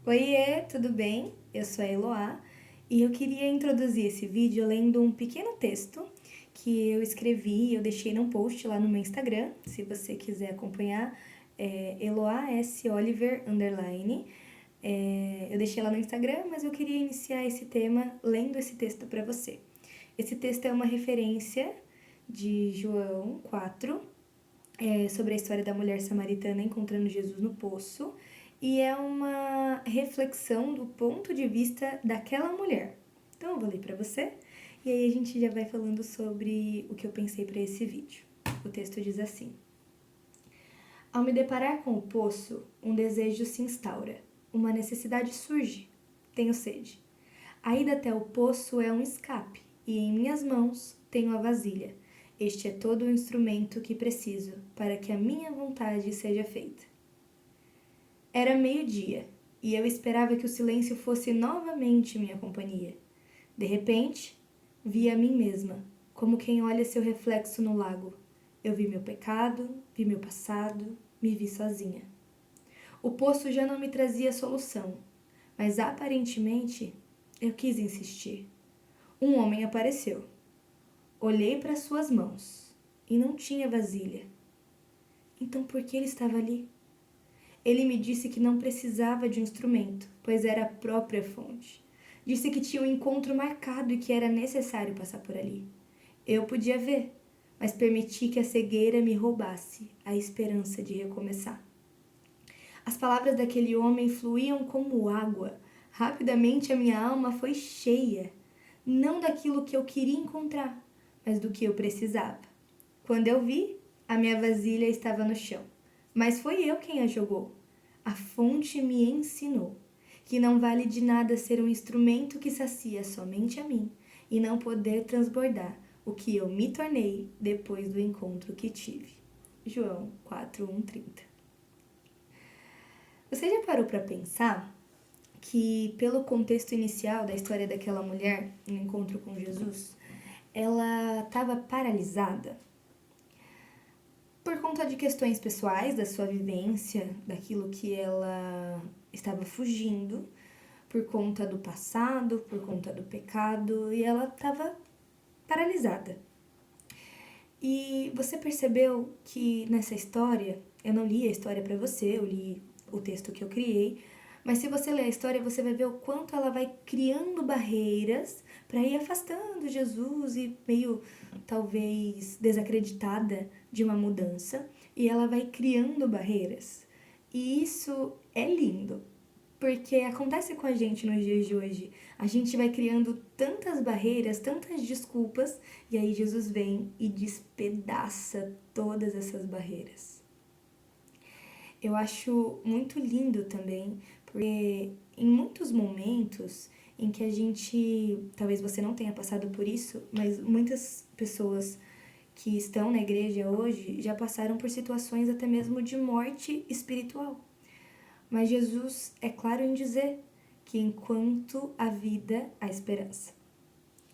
Oiê, tudo bem? Eu sou a Eloá e eu queria introduzir esse vídeo lendo um pequeno texto que eu escrevi e eu deixei num post lá no meu Instagram, se você quiser acompanhar, é Eloá S. Oliver _. Eu deixei lá no Instagram, mas eu queria iniciar esse tema lendo esse texto para você. Esse texto é uma referência de João 4, sobre a história da mulher samaritana encontrando Jesus no poço, e é uma reflexão do ponto de vista daquela mulher. Então eu vou ler para você e aí a gente já vai falando sobre o que eu pensei para esse vídeo. O texto diz assim: Ao me deparar com o poço, um desejo se instaura, uma necessidade surge. Tenho sede. A ida até o poço é um escape, e em minhas mãos tenho a vasilha. Este é todo o instrumento que preciso para que a minha vontade seja feita. Era meio-dia, e eu esperava que o silêncio fosse novamente minha companhia. De repente, vi a mim mesma, como quem olha seu reflexo no lago. Eu vi meu pecado, vi meu passado, me vi sozinha. O poço já não me trazia solução, mas aparentemente eu quis insistir. Um homem apareceu. Olhei para suas mãos e não tinha vasilha. Então por que ele estava ali? Ele me disse que não precisava de um instrumento, pois era a própria fonte. Disse que tinha um encontro marcado e que era necessário passar por ali. Eu podia ver, mas permiti que a cegueira me roubasse a esperança de recomeçar. As palavras daquele homem fluíam como água. Rapidamente a minha alma foi cheia, não daquilo que eu queria encontrar, mas do que eu precisava. Quando eu vi, a minha vasilha estava no chão, mas foi eu quem a jogou. A fonte me ensinou que não vale de nada ser um instrumento que sacia somente a mim e não poder transbordar o que eu me tornei depois do encontro que tive. João 4:1-30. Você já parou para pensar que, pelo contexto inicial da história daquela mulher no encontro com Jesus, ela estava paralisada por conta de questões pessoais, da sua vivência, daquilo que ela estava fugindo, por conta do passado, por conta do pecado, e ela estava paralisada. E você percebeu que nessa história, eu não li a história para você, eu li o texto que eu criei, mas se você ler a história, você vai ver o quanto ela vai criando barreiras para ir afastando Jesus e meio, talvez, desacreditada de uma mudança. E ela vai criando barreiras. E isso é lindo, porque acontece com a gente nos dias de hoje. A gente vai criando tantas barreiras, tantas desculpas, e aí Jesus vem e despedaça todas essas barreiras. Eu acho muito lindo também, porque em muitos momentos em que a gente, talvez você não tenha passado por isso, mas muitas pessoas que estão na igreja hoje já passaram por situações até mesmo de morte espiritual. Mas Jesus é claro em dizer que enquanto há vida, há esperança.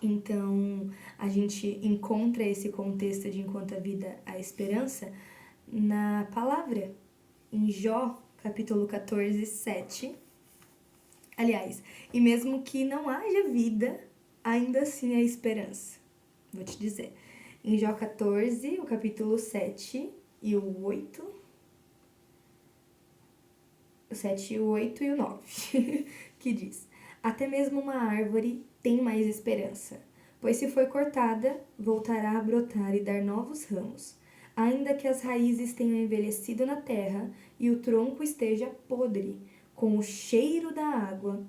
Então, a gente encontra esse contexto de enquanto há vida, há esperança na palavra. Em Jó, capítulo 14:7. Aliás, e mesmo que não haja vida, ainda assim há esperança. Vou te dizer. Em Jó 14, o capítulo 7 e o 8. O 7, o 8 e o 9. Que diz: Até mesmo uma árvore tem mais esperança, pois se for cortada, voltará a brotar e dar novos ramos. Ainda que as raízes tenham envelhecido na terra e o tronco esteja podre, com o cheiro da água,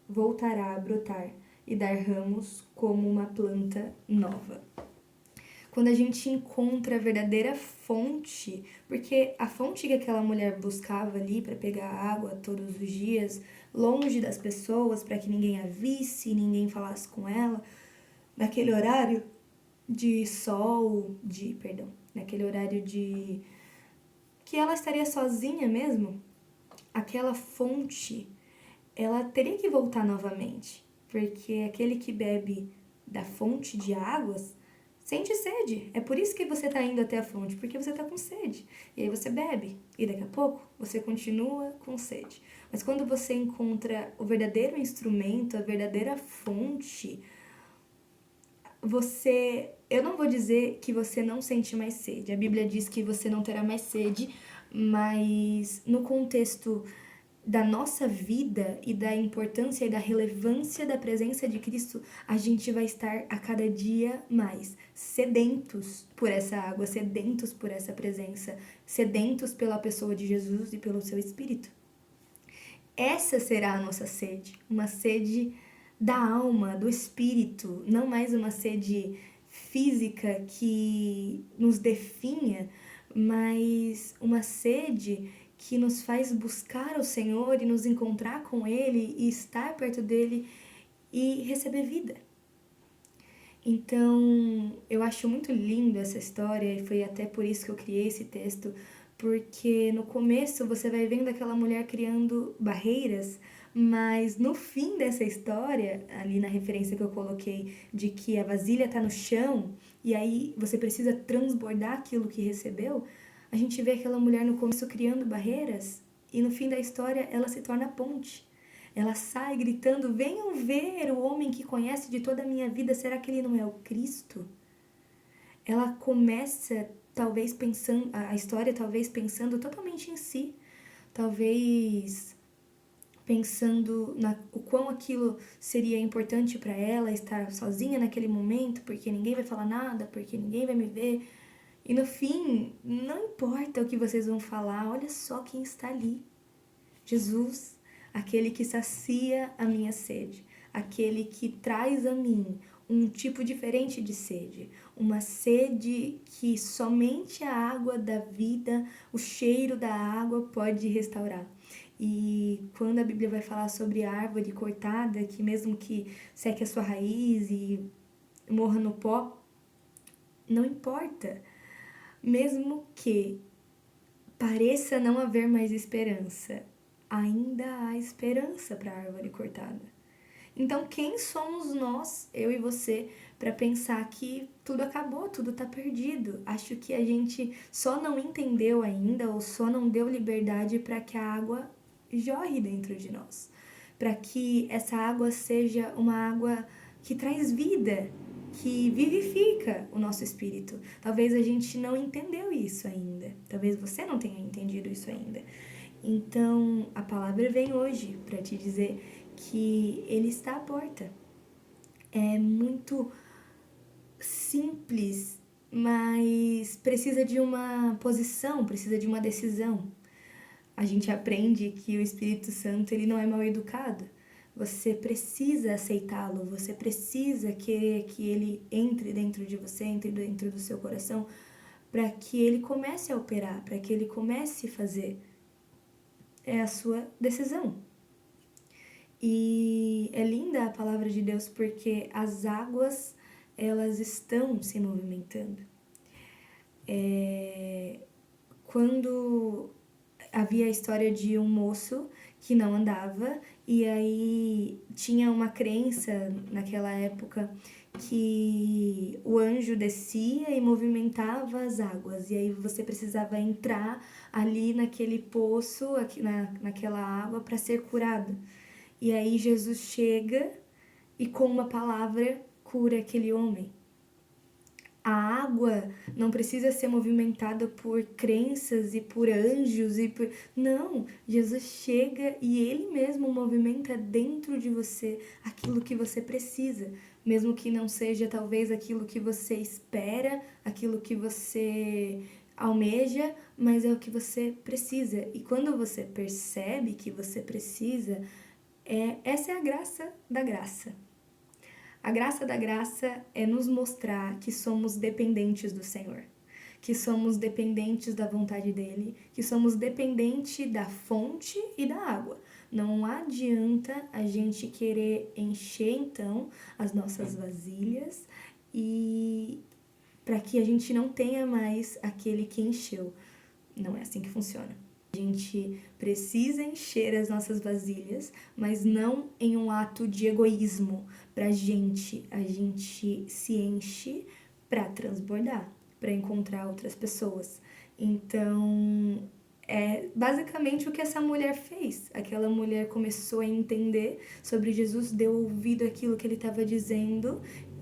voltará a brotar e dar ramos como uma planta nova. Quando a gente encontra a verdadeira fonte, porque a fonte que aquela mulher buscava ali para pegar água todos os dias, longe das pessoas, para que ninguém a visse, ninguém falasse com ela, naquele horário de sol, naquele horário de que ela estaria sozinha mesmo, aquela fonte, ela teria que voltar novamente, porque aquele que bebe da fonte de águas sente sede. É por isso que você está indo até a fonte, porque você está com sede. E aí você bebe, e daqui a pouco você continua com sede. Mas quando você encontra o verdadeiro instrumento, a verdadeira fonte, eu não vou dizer que você não sente mais sede. A Bíblia diz que você não terá mais sede, mas no contexto da nossa vida e da importância e da relevância da presença de Cristo, a gente vai estar a cada dia mais sedentos por essa água, sedentos por essa presença, sedentos pela pessoa de Jesus e pelo seu Espírito. Essa será a nossa sede, uma sede da alma, do espírito, não mais uma sede física que nos definha, mas uma sede que nos faz buscar o Senhor e nos encontrar com Ele e estar perto dele e receber vida. Então, eu acho muito lindo essa história e foi até por isso que eu criei esse texto, porque no começo você vai vendo aquela mulher criando barreiras, mas no fim dessa história, ali na referência que eu coloquei de que a vasilha está no chão e aí você precisa transbordar aquilo que recebeu, a gente vê aquela mulher no começo criando barreiras e no fim da história ela se torna ponte. Ela sai gritando: venham ver o homem que conhece de toda a minha vida, será que ele não é o Cristo? Ela começa talvez pensando, a história talvez pensando totalmente em si, talvez pensando o quão aquilo seria importante para ela estar sozinha naquele momento, porque ninguém vai falar nada, porque ninguém vai me ver. E no fim, não importa o que vocês vão falar, olha só quem está ali. Jesus, aquele que sacia a minha sede, aquele que traz a mim um tipo diferente de sede, uma sede que somente a água da vida, o cheiro da água pode restaurar. E quando a Bíblia vai falar sobre a árvore cortada, que mesmo que seque a sua raiz e morra no pó, não importa. Mesmo que pareça não haver mais esperança, ainda há esperança para a árvore cortada. Então, quem somos nós, eu e você, para pensar que tudo acabou, tudo está perdido? Acho que a gente só não entendeu ainda ou só não deu liberdade para que a água jorre dentro de nós, para que essa água seja uma água que traz vida, que vivifica o nosso espírito. Talvez a gente não entendeu isso ainda, talvez você não tenha entendido isso ainda. Então, a palavra vem hoje para te dizer que Ele está à porta. É muito simples, mas precisa de uma posição, precisa de uma decisão. A gente aprende que o Espírito Santo ele não é mal educado. Você precisa aceitá-lo, você precisa querer que ele entre dentro de você, entre dentro do seu coração, para que ele comece a operar, para que ele comece a fazer. É a sua decisão. E é linda a palavra de Deus porque as águas, elas estão se movimentando. Quando havia a história de um moço que não andava e aí tinha uma crença naquela época que o anjo descia e movimentava as águas e aí você precisava entrar ali naquele poço, naquela água para ser curado. E aí Jesus chega e com uma palavra cura aquele homem. A água não precisa ser movimentada por crenças e por anjos e por... Não, Jesus chega e Ele mesmo movimenta dentro de você aquilo que você precisa. Mesmo que não seja talvez aquilo que você espera, aquilo que você almeja, mas é o que você precisa. E quando você percebe que você precisa, essa é a graça da graça. A graça da graça é nos mostrar que somos dependentes do Senhor, que somos dependentes da vontade dEle, que somos dependentes da fonte e da água. Não adianta a gente querer encher, então, as nossas vasilhas e para que a gente não tenha mais aquele que encheu. Não é assim que funciona. A gente precisa encher as nossas vasilhas, mas não em um ato de egoísmo pra gente. A gente se enche para transbordar, para encontrar outras pessoas. Então, é basicamente o que essa mulher fez. Aquela mulher começou a entender sobre Jesus, deu ouvido àquilo que ele estava dizendo,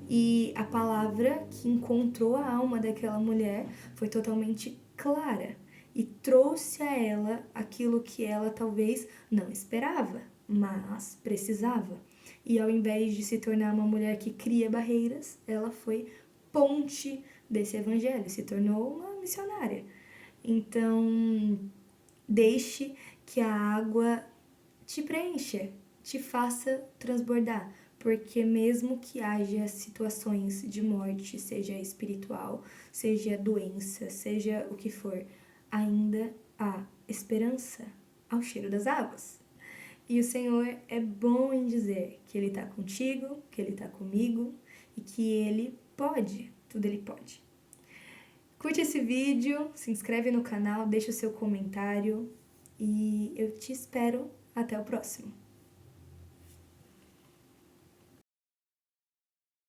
e a palavra que encontrou a alma daquela mulher foi totalmente clara e trouxe a ela aquilo que ela talvez não esperava, mas precisava. E ao invés de se tornar uma mulher que cria barreiras, ela foi ponte desse evangelho, se tornou uma missionária. Então, deixe que a água te preencha, te faça transbordar, porque mesmo que haja situações de morte, seja espiritual, seja doença, seja o que for, ainda há esperança ao cheiro das águas. E o Senhor é bom em dizer que Ele está contigo, que Ele está comigo e que Ele pode, tudo Ele pode. Curte esse vídeo, se inscreve no canal, deixa o seu comentário e eu te espero até o próximo.